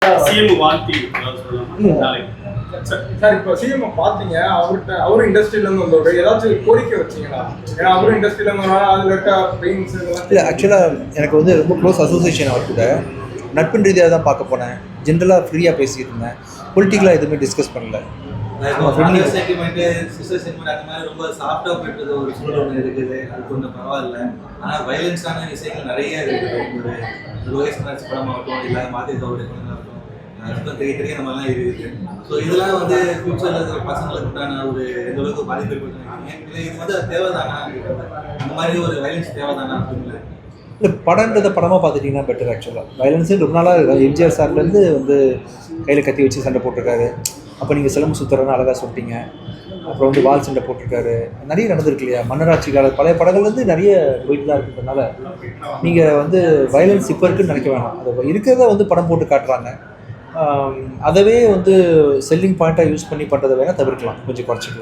CM வாழ்த்தி sir இப்போ CM பார்த்தீங்க, அவரும் இண்டஸ்ட்ரியில இருந்து வந்தவர், ஏதாச்சும் கோரிக்கை வச்சிங்களா? ஏன்னா அவரும் இண்டஸ்ட்ரியில இருந்தவங்க அதில் இருக்க பெயின்ஸ் இல்லை, ஆக்சுவலாக எனக்கு வந்து ரொம்ப க்ளோஸ் அசோசியேஷன் அவர் கூட நட்பின் ரீதியாக தான் பார்க்க போனேன். ஜென்ரலாக ஃப்ரீயாக பேசிக்கிட்டு இருந்தேன். பொலிட்டிக்கலாக எதுவுமே டிஸ்கஸ் பண்ணல. ரொம்ப சாஃப்டா போயிட்டு ஒரு சூழல் ஒன்று இருக்குது. அது கொஞ்சம் பரவாயில்ல. ஆனால் வயலன்ஸான விஷயங்கள் நிறைய இருக்குது. ஒரு லோகேஷ் கனகராஜ் படமாகட்டும், இல்லை மாத்தி சௌரியமாகட்டும், தெரிய தெரிய நம்மலாம் இருக்குது. ஸோ இதெல்லாம் வந்து ஃபியூச்சரில் பசங்களுக்கு உண்டான ஒரு எந்த அளவுக்கு பாதிப்பு ஏற்படுத்தினாங்க. இது வந்து தேவைதானா? அந்த மாதிரி ஒரு வயலன்ஸ் தேவைதானா அப்படிங்களா? இல்லை, படன்றதை படமாக பார்த்துட்டிங்கன்னா பெட்டர். ஆக்சுவலாக வயலன்ஸு ரொம்ப நாளாக எம்ஜிஆர் சார்லேருந்து வந்து கையில் கத்தி வச்சு சண்டை போட்டிருக்காரு. அப்போ நீங்கள் சிலம்பு சுற்றுறன்னு அழகாக சொல்லிட்டீங்க. அப்புறம் வந்து வால் சண்டை போட்டிருக்காரு. நிறைய நடந்திருக்கு இல்லையா? மன்னராட்சி கால பழைய படங்கள்லேருந்து நிறைய போயிட்டு தான் இருக்கிறதுனால நீங்கள் வந்து வயலன்ஸ் இப்போ இருக்குன்னு நினைக்க வேணாம். அதை இருக்கிறத வந்து படம் போட்டு காட்டுறாங்க. அதவே வந்து செல்லிங் பாயிண்ட்டாக யூஸ் பண்ணி பண்ணுறதை வேணால் தவிர்க்கலாம், கொஞ்சம் குறைச்சிக்கலாம்.